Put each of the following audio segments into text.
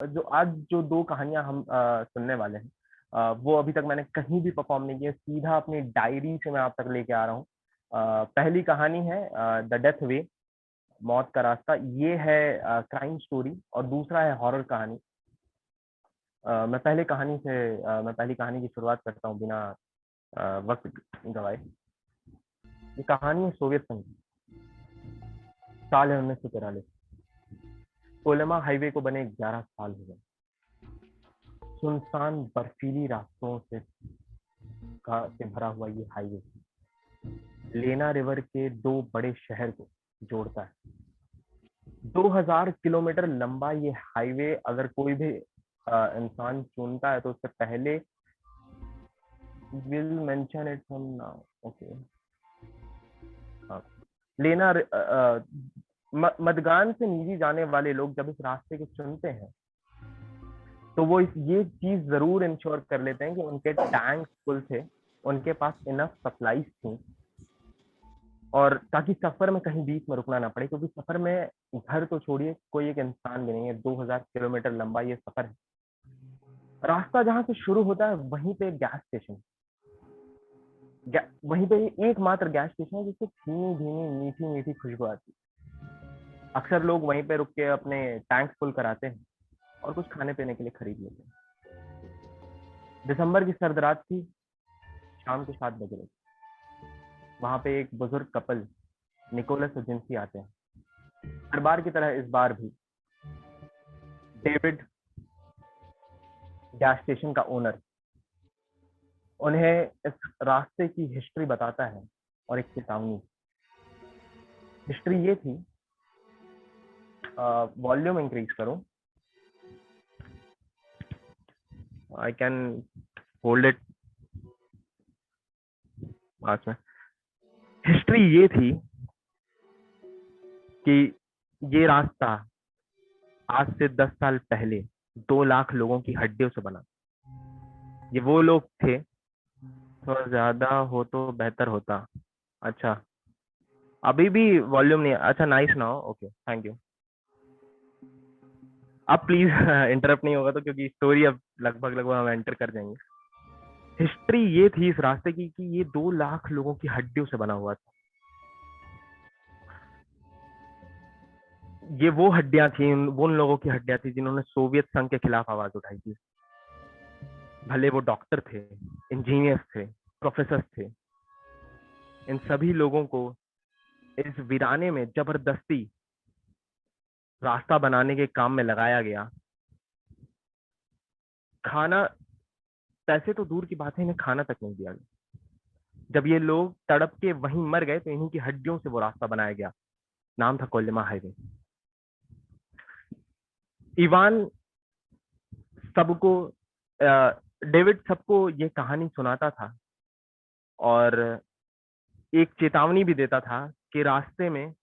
जो आज जो 2 कहानियाँ हम सुनने वाले हैं, वो अभी तक मैंने कहीं भी परफ़ॉर्म नहीं की है, सीधा अपनी डायरी से मैं आप तक लेके आ रहा हूँ। पहली कहानी है द डेथ वे, मौत का रास्ता। ये है क्राइम स्टोरी और दूसरा है हॉरर कहानी। मैं पहली कहानी की शुरुआत करता हूँ बिना वक़्त गँवाए। ये कहानी है सोवियत संघ की। साल है 1943। कोलेमा हाईवे को बने 11 साल हो गए। सुनसान बर्फीली रास्तों से भरा हुआ ये हाईवे लेना रिवर के 2 बड़े शहर को जोड़ता है। 2000 किलोमीटर लंबा ये हाईवे अगर कोई भी इंसान चुनता है तो उससे पहले will mention it from now. Okay. हाँ। लेना मदगान से नीचे जाने वाले लोग जब इस रास्ते को चुनते हैं तो वो ये चीज जरूर इंश्योर कर लेते हैं कि उनके टैंक फुल थे, उनके पास इनफ सप्लाईज थी, और ताकि सफर में कहीं बीच में रुकना ना पड़े, क्योंकि सफर में घर तो छोड़िए कोई एक इंसान भी नहीं है। 2000 किलोमीटर लंबा ये सफर है। रास्ता जहां से शुरू होता है वहीं पे गैस स्टेशन, वहीं पे एकमात्र गैस स्टेशन है जिससे धीमी धीमी मीठी मीठी खुशबू आती है। अक्सर लोग वहीं पे रुक के अपने टैंक फुल कराते हैं और कुछ खाने पीने के लिए खरीद लेते हैं। दिसंबर की सर्द रात थी, शाम के 7 बज रहे थे। वहां पे एक बुजुर्ग कपल निकोलस और जिंसी आते हैं। हर बार की तरह इस बार भी डेविड, गैस स्टेशन का ओनर, उन्हें इस रास्ते की हिस्ट्री बताता है और एक चेतावनी। हिस्ट्री ये थी, वॉल्यूम इंक्रीज करो, I can hold it pass में। हिस्ट्री ये थी कि ये रास्ता आज से 10 साल पहले 2 लाख लोगों की हड्डियों से बना। ये वो लोग थे, थोड़ा ज्यादा हो तो बेहतर होता। अच्छा, अभी भी वॉल्यूम नहीं है। अच्छा, nice now, okay, thank you. अब प्लीज इंटरप्ट नहीं होगा तो, क्योंकि स्टोरी अब लगभग लगभग हम एंटर कर जाएंगे। हिस्ट्री ये थी इस रास्ते की कि ये 2 लाख लोगों की हड्डियों से बना हुआ था। ये वो हड्डियां थी, वो उन लोगों की हड्डियां थी जिन्होंने सोवियत संघ के खिलाफ आवाज उठाई थी। भले वो डॉक्टर थे, इंजीनियर्स थे, प्रोफेसर थे, इन सभी लोगों को इस वीराने में जबरदस्ती रास्ता बनाने के काम में लगाया गया। खाना, पैसे तो दूर की बात है, इन्हें खाना तक नहीं दिया गया। जब ये लोग तड़प के वहीं मर गए तो इन्हीं की हड्डियों से वो रास्ता बनाया गया। नाम था कोलिमा हाईवे। इवान सबको, डेविड सबको ये कहानी सुनाता था और एक चेतावनी भी देता था कि रास्ते में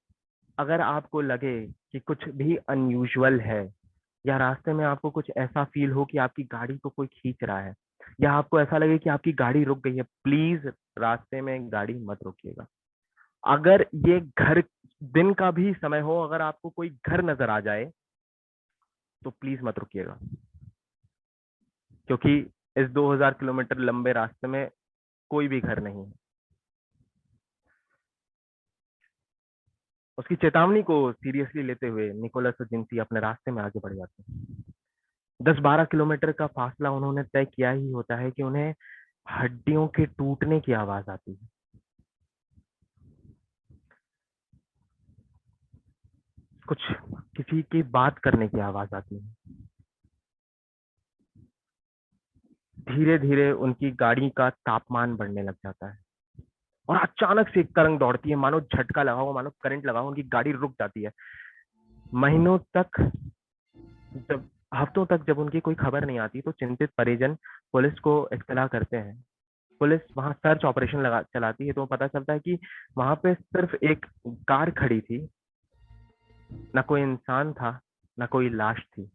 अगर आपको लगे कि कुछ भी अनयूजुअल है, या रास्ते में आपको कुछ ऐसा फील हो कि आपकी गाड़ी को कोई खींच रहा है, या आपको ऐसा लगे कि आपकी गाड़ी रुक गई है, प्लीज रास्ते में गाड़ी मत रोकिएगा। अगर ये घर, दिन का भी समय हो, अगर आपको कोई घर नजर आ जाए तो प्लीज मत रुकिएगा, क्योंकि इस 2000 किलोमीटर लंबे रास्ते में कोई भी घर नहीं है। उसकी चेतावनी को सीरियसली लेते हुए निकोलस और जिंसी अपने रास्ते में आगे बढ़ जाते हैं। 10-12 किलोमीटर का फासला उन्होंने तय किया ही होता है कि उन्हें हड्डियों के टूटने की आवाज आती है। कुछ किसी की बात करने की आवाज आती है। धीरे धीरे उनकी गाड़ी का तापमान बढ़ने लग जाता है और अचानक से एक तरंग दौड़ती है, मानो झटका लगा हो, मानो करंट लगा हो, उनकी गाड़ी रुक जाती है। महीनों तक, जब हफ्तों तक जब उनकी कोई खबर नहीं आती तो चिंतित परिजन पुलिस को इत्तला करते हैं। पुलिस वहां सर्च ऑपरेशन चलाती है तो पता चलता है कि वहां पे सिर्फ एक कार खड़ी थी, ना कोई इंसान था, ना कोई लाश थी।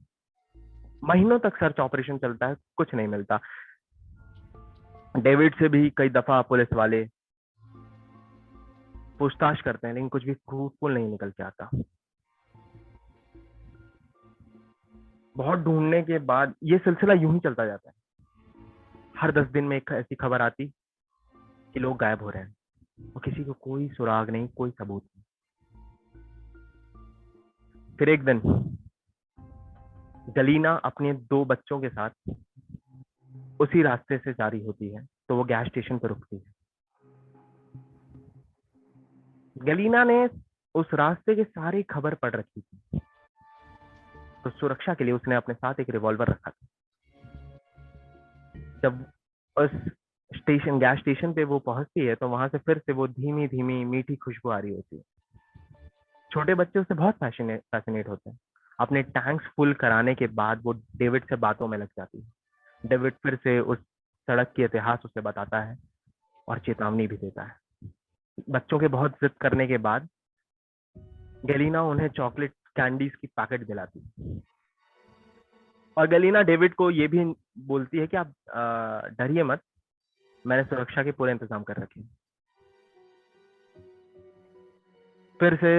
महीनों तक सर्च ऑपरेशन चलता है, कुछ नहीं मिलता। डेविड से भी कई दफा पुलिस वाले पूछताछ करते हैं, लेकिन कुछ भी फ्रूटफुल नहीं निकल के आता। बहुत ढूंढने के बाद ये सिलसिला यूं ही चलता जाता है। हर 10 दिन में एक ऐसी खबर आती कि लोग गायब हो रहे हैं और किसी को कोई सुराग नहीं, कोई सबूत नहीं। फिर एक दिन गलीना अपने 2 बच्चों के साथ उसी रास्ते से जारी होती है, तो वो गैस स्टेशन पर रुकती है। गलीना ने उस रास्ते की सारी खबर पढ़ रखी थी, तो सुरक्षा के लिए उसने अपने साथ एक रिवॉल्वर रखा था। जब उस गैस स्टेशन पे वो पहुंचती है, तो वहां से फिर से वो धीमी धीमी मीठी खुशबू आ रही होती है। छोटे बच्चे उससे बहुत फैसिनेट होते हैं। अपने टैंक्स फुल कराने के बाद वो डेविड से बातों में लग जाती है। डेविड फिर से उस सड़क की इतिहास उसे बताता है और चेतावनी भी देता है। बच्चों के बहुत जिद करने के बाद गलीना उन्हें चॉकलेट कैंडीज की पैकेट दिलाती है और गलीना डेविड को ये भी बोलती है कि आप डरिए मत, मैंने सुरक्षा के पूरे इंतजाम कर रखे हैं। फिर से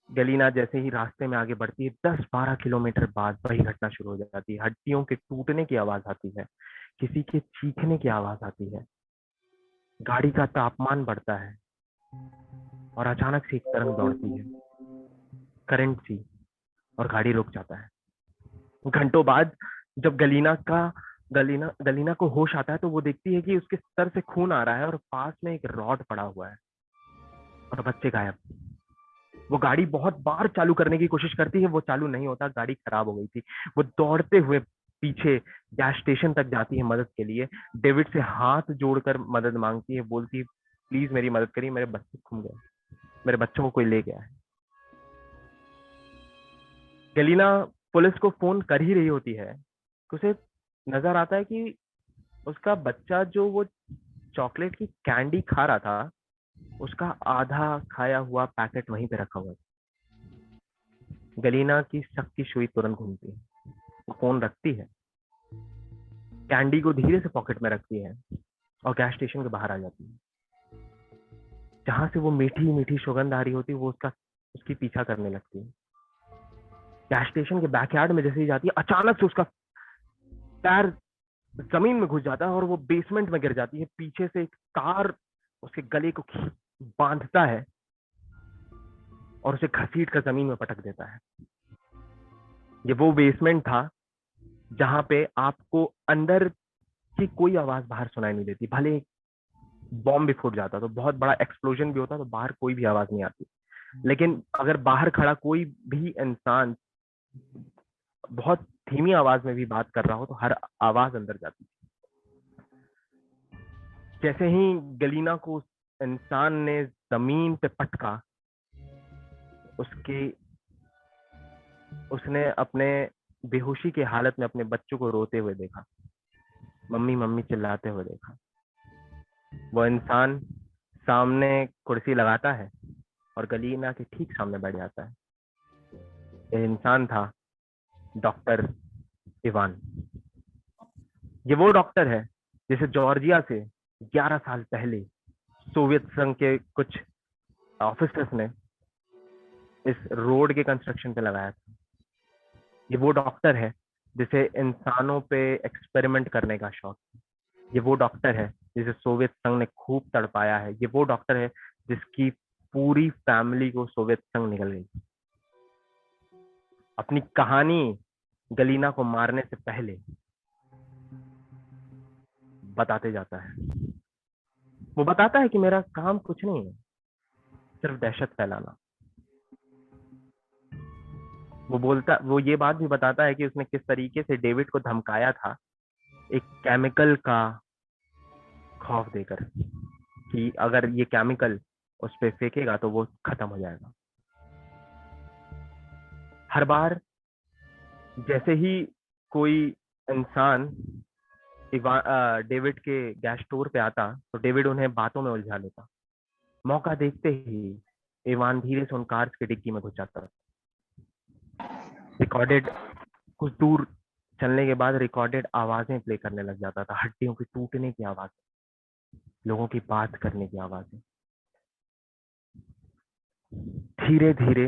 गलीना जैसे ही रास्ते में आगे बढ़ती है, 10-12 किलोमीटर बाद वही घटना शुरू हो जाती है। हड्डियों के टूटने की आवाज आती है, किसी के चीखने की आवाज आती है, गाड़ी का तापमान बढ़ता है और अचानक से एक तरंग दौड़ती है, करंट सी, और गाड़ी रुक जाता है। घंटों बाद जब गलीना को होश आता है, तो वो देखती है कि उसके सर से खून आ रहा है और पास में एक रॉड पड़ा हुआ है और बच्चे गायब। वो गाड़ी बहुत बार चालू करने की कोशिश करती है, वो चालू नहीं होता, गाड़ी खराब हो गई थी। वो दौड़ते हुए पीछे गैस स्टेशन तक जाती है मदद के लिए। डेविड से हाथ जोड़कर मदद मांगती है, बोलती है प्लीज मेरी मदद करिए, मेरे बच्चे खो गए, मेरे बच्चों को कोई ले गया है। गलीना पुलिस को फोन कर ही रही होती है, उसे नजर आता है कि उसका बच्चा जो वो चॉकलेट की कैंडी खा रहा था, उसका आधा खाया हुआ पैकेट वहीं पे रखा हुआ है। गलीना की सबकी सुई तुरंत घूमती है, वो फोन रखती है, कैंडी को धीरे से पॉकेट में रखती है और गैस स्टेशन के बाहर आ जाती है। जहां से वो मीठी मीठी सुगंध आ रही होती है, वो उसकी पीछा करने लगती है। गैस स्टेशन के बैकयार्ड में जैसे ही जाती है, अचानक से उसका पैर जमीन में घुस जाता है और वो बेसमेंट में गिर जाती है। पीछे से एक कार उसके गले को बांधता है और उसे घसीट कर जमीन में पटक देता है। ये वो बेसमेंट था जहां पे आपको अंदर की कोई आवाज बाहर सुनाई नहीं देती। भले बॉम्ब भी फूट जाता तो, बहुत बड़ा एक्सप्लोजन भी होता तो बाहर कोई भी आवाज नहीं आती, लेकिन अगर बाहर खड़ा कोई भी इंसान बहुत धीमी आवाज में भी बात कर रहा हो, तो हर आवाज अंदर जाती। जैसे ही गलीना को उस इंसान ने जमीन पे पटका, उसके उसने अपने बेहोशी की हालत में अपने बच्चों को रोते हुए देखा, मम्मी मम्मी चिल्लाते हुए देखा। वो इंसान सामने कुर्सी लगाता है और गलीना के ठीक सामने बैठ जाता है। यह इंसान था डॉक्टर इवान। ये वो डॉक्टर है जिसे जॉर्जिया से 11 साल पहले सोवियत संघ के कुछ ऑफिसर्स ने इस रोड के कंस्ट्रक्शन पे लगाया था। ये वो डॉक्टर है जिसे इंसानों पे एक्सपेरिमेंट करने का शौक है। ये वो डॉक्टर है जिसे सोवियत संघ ने खूब तड़पाया है। ये वो डॉक्टर है जिसकी पूरी फैमिली को सोवियत संघ निकल गई। अपनी कहानी गलीना को मारने से पहले बताते जाता है। वो बताता है कि मेरा काम कुछ नहीं है, सिर्फ दहशत फैलाना। वो ये बात भी बताता है कि उसने किस तरीके से डेविड को धमकाया था, एक केमिकल का खौफ देकर, कि अगर ये केमिकल उस पर फेंकेगा तो वो खत्म हो जाएगा। हर बार जैसे ही कोई इंसान डेविड के गैस स्टोर पे आता, तो डेविड उन्हें बातों में उलझा लेता। मौका देखते ही इवान धीरे से उन कार की डिग्गी में घुस जाता। रिकॉर्डेड कुछ दूर चलने के बाद रिकॉर्डेड आवाजें प्ले करने लग जाता था, हड्डियों के टूटने की आवाज, लोगों की बात करने की आवाजें। धीरे धीरे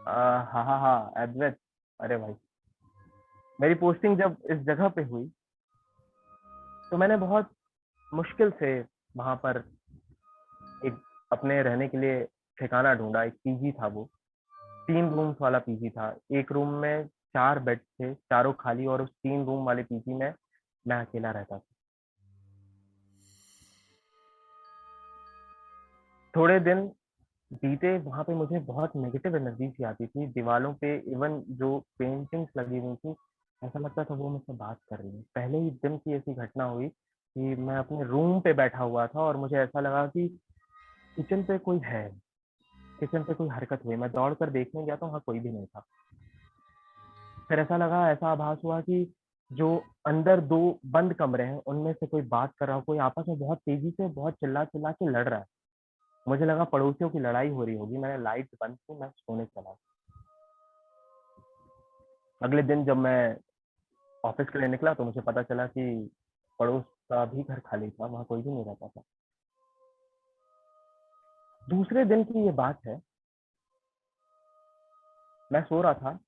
हाँ हाँ हाँ, एडवेट। अरे भाई, मेरी पोस्टिंग जब इस जगह पे हुई तो मैंने बहुत मुश्किल से वहां पर एक अपने रहने के लिए ठिकाना ढूंढा। एक पीजी था वो, 3 रूम्स वाला पीजी था। एक रूम में 4 बेड थे, चारों खाली, और उस 3 रूम वाले पीजी में मैं अकेला रहता था। थोड़े दिन बीते, वहां पे मुझे बहुत नेगेटिव एनर्जी सी आती थी दीवारों पे। इवन जो पेंटिंग्स लगी हुई थी, ऐसा लगता था वो मुझसे बात कर रही है। पहले ही दिन की ऐसी घटना हुई कि मैं अपने रूम पे बैठा हुआ था और मुझे ऐसा लगा कि किचन पे कोई है, किचन पे कोई हरकत हुई। मैं दौड़ कर देखने गया तो वहाँ कोई भी नहीं था। फिर ऐसा लगा, ऐसा आभास हुआ कि जो अंदर 2 बंद कमरे हैं उनमें से कोई बात कर रहा हो, कोई आपस में बहुत तेजी से बहुत चिल्ला चिल्ला के लड़ रहा है। मुझे लगा पड़ोसियों की लड़ाई हो रही होगी। मैंने लाइट बंद की, मैं सोने चला। अगले दिन जब मैं ऑफिस के लिए निकला तो मुझे पता चला कि पड़ोस का भी घर खाली था, वहां कोई भी नहीं रहता था। दूसरे दिन की ये बात है, मैं सो रहा था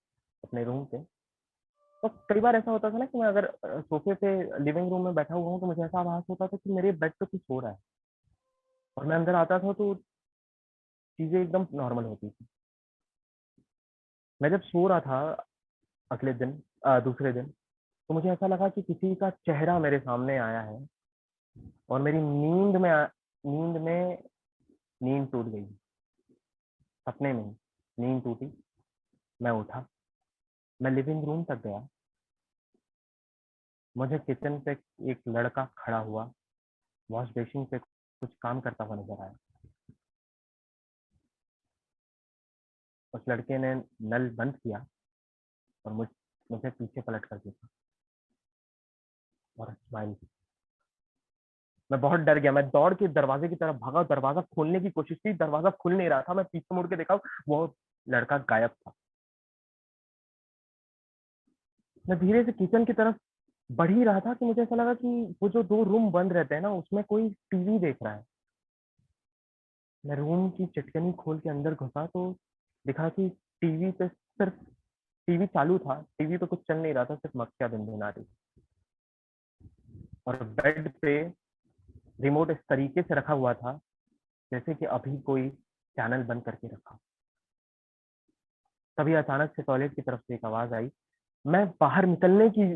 अपने रूम पे। तो कई बार ऐसा होता था ना कि मैं अगर सोफे पे लिविंग रूम में बैठा हुआ हूँ तो मुझे ऐसा आभास होता था कि मेरे बेड पे कुछ सो रहा है, और मैं अंदर आता था तो चीजें एकदम नॉर्मल होती थी। मैं जब सो रहा था अगले दिन, दूसरे दिन, तो मुझे ऐसा लगा कि किसी का चेहरा मेरे सामने आया है, और मेरी नींद टूट गई। सपने में नींद टूटी। मैं उठा, मैं लिविंग रूम तक गया। मुझे किचन पे एक लड़का खड़ा हुआ वॉश बेसिन पे कुछ काम करता हुआ नजर आया। उस लड़के ने नल बंद किया और मुझे पीछे पलट कर देखा और स्माइल की। मैं बहुत डर गया। मैं दौड़ के दरवाजे की तरफ भागा, दरवाजा खोलने की कोशिश की, दरवाजा खुल नहीं रहा था। मैं पीछे मुड़ के देखा, वो लड़का गायब था। मैं धीरे से किचन की तरफ बढ़ ही रहा था कि मुझे ऐसा लगा कि वो जो 2 रूम बंद रहते हैं ना, उसमें कोई टीवी देख रहा है। मैं रूम की चटकनी खोल के अंदर घुसा तो दिखा कि टीवी पे सिर्फ टीवी चालू था, टीवी पे कुछ चल नहीं रहा था, सिर्फ मक्खियां भिनभिना रही। और बेड पे रिमोट इस तरीके से रखा हुआ था जैसे कि अभी कोई चैनल बंद करके रखा। तभी अचानक से टॉयलेट की तरफ से एक आवाज आई। मैं बाहर निकलने की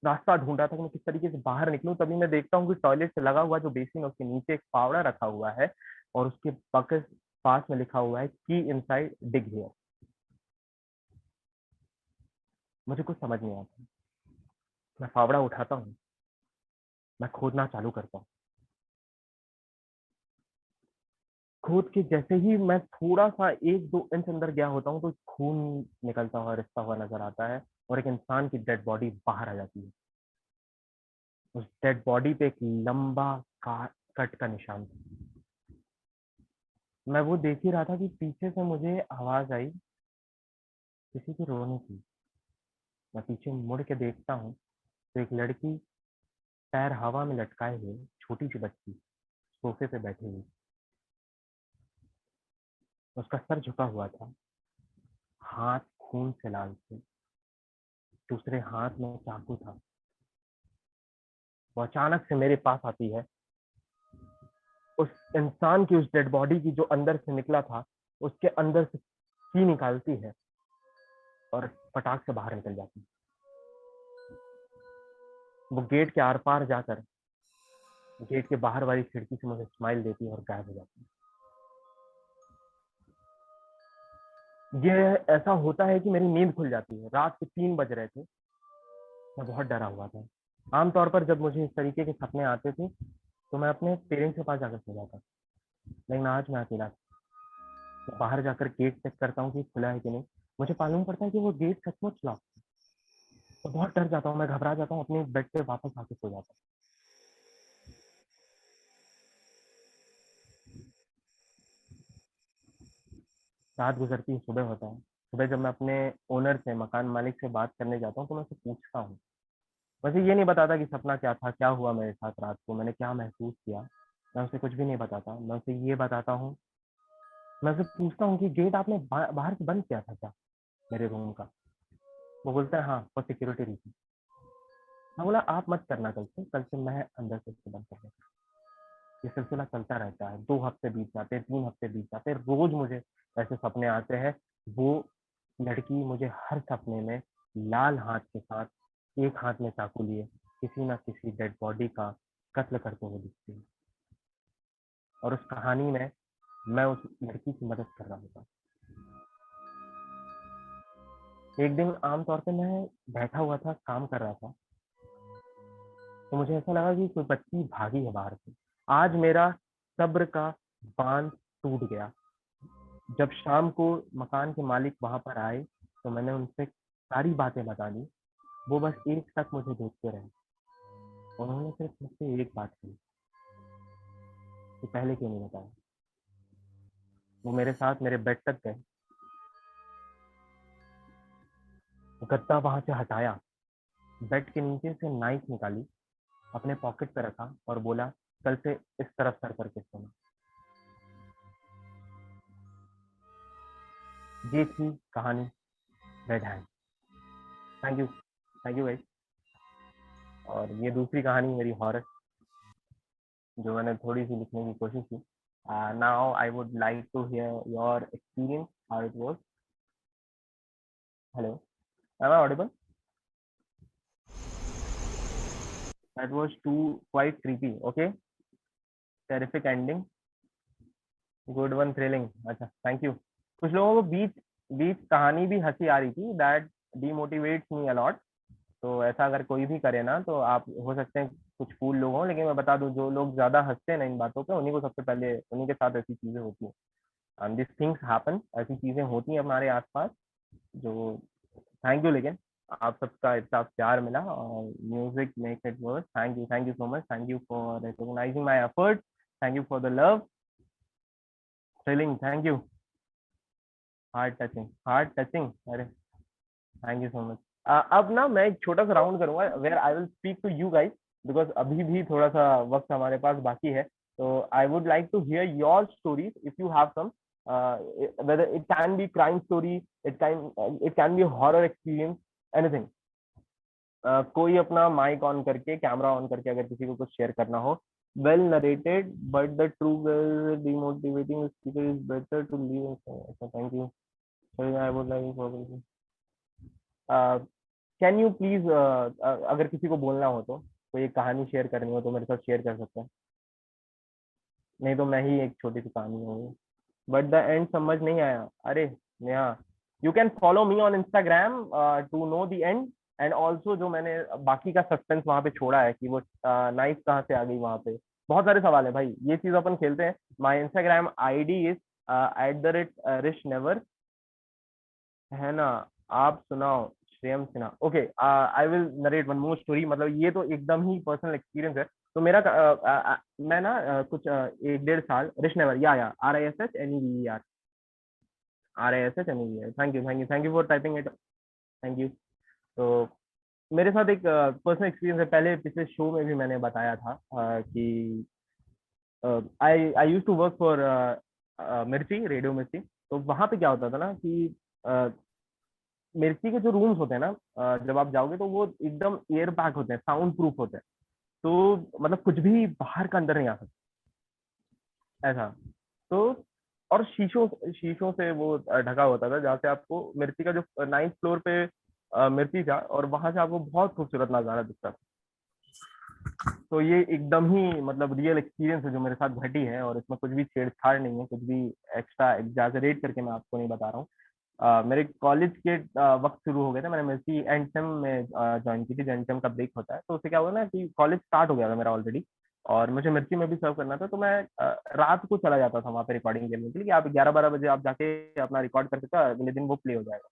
रास्ता ढूंढ रहा था कि मैं किस तरीके से बाहर निकलूं। तभी मैं देखता हूँ कि टॉयलेट से लगा हुआ जो बेसिन है उसके नीचे एक फावड़ा रखा हुआ है, और उसके बकेट पास में लिखा हुआ है की इनसाइड डिग हियर। मुझे कुछ समझ नहीं आता। मैं फावड़ा उठाता हूँ, मैं खोदना चालू करता हूँ। खोद के जैसे ही मैं थोड़ा सा 1-2 इंच अंदर गया होता हूँ तो खून निकलता हुआ रिसता हुआ नजर आता है, और एक इंसान की डेड बॉडी बाहर आ जाती है। उस डेड बॉडी पे एक लंबा कट का निशान था। मैं वो देख ही रहा था कि पीछे से मुझे आवाज आई किसी के रोने की। मैं पीछे मुड़ के देखता हूँ तो एक लड़की पैर हवा में लटकाए हुए, छोटी सी बच्ची, सोफे पे बैठी हुई। उसका सर झुका हुआ था, हाथ खून से लाल थे, दूसरे हाथ में चाकू था। वो अचानक से मेरे पास आती है, उस इंसान की, उस डेड बॉडी की जो अंदर से निकला था, उसके अंदर से की निकालती है और पटाख से बाहर निकल जाती है। वो गेट के आर पार जाकर गेट के बाहर वाली खिड़की से मुझे स्माइल देती है और गायब हो जाती है। ये ऐसा होता है कि मेरी नींद खुल जाती है। रात के 3 बज रहे थे। मैं बहुत डरा हुआ था। आमतौर पर जब मुझे इस तरीके के सपने आते थे तो मैं अपने पेरेंट्स के पास जाकर सो जाता, लेकिन आज मैं अकेला था। मैं बाहर जाकर गेट चेक करता हूँ कि खुला है कि नहीं। मुझे मालूम पड़ता है कि वो गेट सचमुच लॉक है। मैं बहुत डर जाता हूँ, मैं घबरा जाता हूँ, अपने बेड पे वापस आके सो जाता हूँ। रात गुजरती है, सुबह होता है। सुबह जब मैं अपने ओनर से, मकान मालिक से बात करने जाता हूँ तो मैं उसे पूछता हूँ। वैसे ये नहीं बताता कि सपना क्या था, क्या हुआ मेरे साथ रात को, मैंने क्या महसूस किया। मैं उसे कुछ भी नहीं बताता। मैं उसे ये बताता हूँ मैं उससे पूछता हूँ कि गेट आपने बाहर से बंद किया था क्या मेरे रूम का? वो बोलता है हाँ, फॉर सिक्योरिटी रीजन। मैं बोला आप मत करना, कल से मैं अंदर से उसको बंद कर दूंगा। ये सिलसिला चलता रहता है, 2 हफ्ते बीत जाते हैं, 3 हफ्ते बीत जाते हैं, रोज मुझे ऐसे सपने आते हैं। वो लड़की मुझे हर सपने में लाल हाथ के साथ, एक हाथ में चाकू लिए, किसी ना किसी डेड बॉडी का कत्ल करते हुए दिखती है। और उस कहानी में मैं उस लड़की की मदद कर रहा होता। एक दिन आमतौर पे मैं बैठा हुआ था, काम कर रहा था, तो मुझे ऐसा लगा कि कोई बच्ची भागी है बाहर से। आज मेरा सब्र का बांध टूट गया। जब शाम को मकान के मालिक वहां पर आए तो मैंने उनसे सारी बातें बता दी। वो बस एक तक मुझे देखते रहे। उन्होंने सिर्फ मुझसे एक बात की कि पहले क्यों नहीं बताया। वो मेरे साथ मेरे बेड तक गए, गद्दा वहां से हटाया, बेड के नीचे से नाइफ निकाली, अपने पॉकेट पे रखा और बोला कल से इस तरफ सर करके सोना। ये थी कहानी red hand. Thank you, thank you भाई। और ये दूसरी कहानी मेरी हॉरर, जो मैंने थोड़ी सी लिखने की कोशिश की। Now I would like to hear your experience, how it was. Hello, am I audible? That was too quite creepy, okay, terrific ending, good one, thrilling. अच्छा, थैंक यू। कुछ लोगों को बीच बीच कहानी भी हंसी आ रही थी, दैट डीमोटिवेट्स मी अलॉट। तो ऐसा अगर कोई भी करे ना, तो आप हो सकते हैं कुछ कूल लोग हों, लेकिन मैं बता दूं जो लोग ज्यादा हंसते हैं ना इन बातों पे, उन्हीं को सबसे पहले, उन्हीं के साथ ऐसी चीजें होती हैं। एंड दिस थिंग्स हैपन, ऐसी चीजें होती हैं हमारे आसपास। जो थैंक यू, लेकिन आप सबका इतना प्यार मिला और music make it work. Thank you so much, thank you for recognising my effort, thank you for the love, thrilling, thank you, heart touching, अरे थैंक यू सो मच। अब ना मैं एक छोटा सा राउंड करूंगा where I will speak to you guys, because अभी भी थोड़ा सा वक्त हमारे पास बाकी है। तो I would like to hear your stories if you have some, whether it can be crime story, it can be horror experience, anything. कोई अपना माइक ऑन करके, कैमरा ऑन करके, अगर किसी को कुछ शेयर करना हो। Well narrated but the true demotivating speaker is better to leave. अच्छा, thank you. I would like, can you please, अगर किसी को बोलना हो तो, कोई एक कहानी शेयर करनी हो तो मेरे साथ शेयर कर सकते हैं। नहीं तो मैं ही एक छोटी सी कहानी होगी, बट द एंड समझ नहीं आया। अरे Neha, you can follow me on Instagram to know the end. And also जो मैंने बाकी का सस्पेंस वहां पे छोड़ा है कि वो नाइफ कहाँ से आ गई वहां पे, बहुत सारे सवाल है भाई, ये चीज अपन खेलते हैं। My Instagram I D is @, रिश नेवर, है ना? आप सुनाओ Shreyam Sinha. Okay, I will narrate one more story. मतलब ये तो एकदम ही पर्सनल एक्सपीरियंस है। तो मेरा मैं ना कुछ 1-1.5 साल, रिश नेवर, या RISHNEVER, RISHNEVER, thank you for typing it, thank you. तो मेरे साथ एक पर्सनल एक्सपीरियंस है, पहले पिछले शो में भी मैंने बताया था कि आई आई यूज टू वर्क फॉर मिर्ची, रेडियो मिर्ची। तो वहां पे क्या होता था ना कि मिर्ची के जो रूम्स होते हैं ना, जब आप जाओगे तो वो एकदम एयर पैक होते हैं, साउंड प्रूफ होते हैं। तो मतलब कुछ भी बाहर का अंदर नहीं आ सकता, ऐसा। तो और शीशों शीशों से वो ढका होता था, जहाँ से आपको मिर्ची का जो 9th फ्लोर पे मिर्ची था, और वहां से आपको बहुत खूबसूरत नजारा दिखता था। तो ये एकदम ही मतलब रियल एक्सपीरियंस है जो मेरे साथ घटी है, और इसमें कुछ भी छेड़छाड़ नहीं है, कुछ भी एक्स्ट्रा एग्जैजरेट करके मैं आपको नहीं बता रहा हूँ। मेरे कॉलेज के वक्त शुरू हो गए थे, मैंने मिर्ची एंड सेम में ज्वाइन की थी। एंड सेम का ब्रेक होता है, तो उससे क्या हुआ ना कि कॉलेज स्टार्ट हो गया था मेरा ऑलरेडी, और मुझे मिर्ची में भी सर्व करना था। तो मैं रात को चला जाता था वहाँ पे रिकॉर्डिंग के लिए कि आप 11-12 बजे आप जाके अपना रिकॉर्ड कर सकते हो, अगले दिन वो प्ले हो जाएगा।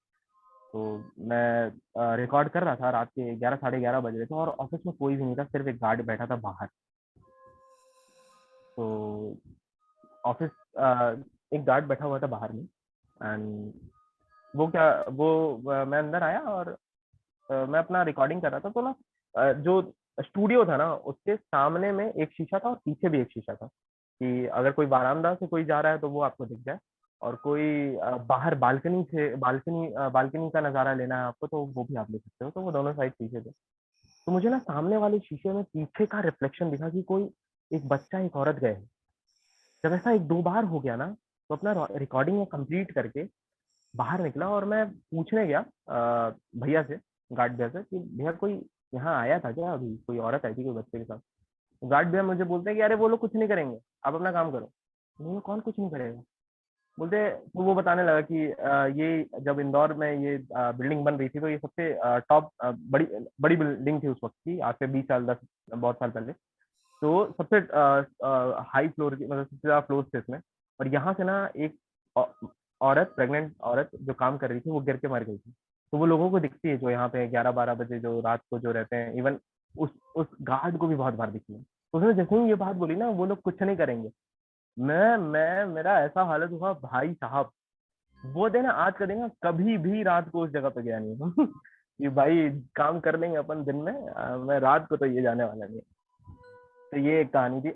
तो मैं रिकॉर्ड कर रहा था, रात के 11-11:30 बज रहे थे, और ऑफिस में कोई भी नहीं था, सिर्फ एक गार्ड बैठा था बाहर। तो ऑफिस, एक गार्ड बैठा हुआ था बाहर में। एंड वो क्या वो मैं अंदर आया, और मैं अपना रिकॉर्डिंग कर रहा था। तो ना जो स्टूडियो था ना, उसके सामने में एक शीशा था और पीछे भी एक शीशा था, कि अगर कोई बारामदा से कोई जा रहा है तो वो आपको दिख जाए। और कोई बाहर बालकनी का नजारा लेना है आपको तो वो भी आप ले सकते हो। तो वो दोनों साइड शीशे थे। तो मुझे ना सामने वाले शीशे में पीछे का रिफ्लेक्शन दिखा कि कोई एक बच्चा एक औरत गए हैं। जब ऐसा एक दो बार हो गया ना, तो अपना रिकॉर्डिंग कंप्लीट करके बाहर निकला और मैं पूछने गया भैया से, गार्ड भैया से, कि भैया कोई यहाँ आया था क्या, अभी कोई औरत आई थी कोई बच्चे के साथ। गार्ड भैया मुझे बोलते हैं कि अरे वो लोग कुछ नहीं करेंगे, आप अपना काम करो। मैंने कहा, कौन कुछ नहीं करेगा? बोलते, तो वो बताने लगा कि ये जब इंदौर में ये बिल्डिंग बन रही थी तो ये सबसे टॉप बड़ी बड़ी बिल्डिंग थी उस वक्त की, आज से 20 साल 10 बहुत साल पहले। तो सबसे हाई फ्लोर की, मतलब सबसे ज्यादा फ्लोर थे इसमें। और यहाँ से ना एक औरत, प्रेग्नेंट औरत जो काम कर रही थी, वो गिर के मर गई थी। तो वो लोगों को दिखती है जो यहाँ पे 11-12 बजे जो रात को जो रहते हैं, इवन उस गार्ड को भी बहुत बार दिखी है। उसने जैसे ही ये बात बोली ना, वो लोग कुछ नहीं करेंगे, मैं मेरा ऐसा हालत हुआ भाई साहब। वो दिन आज का दिन ना, कभी भी रात को उस जगह पे गया नहीं हूँ कि भाई काम कर लेंगे अपन दिन में, मैं रात को तो ये जाने वाला नहीं। तो ये एक कहानी थी।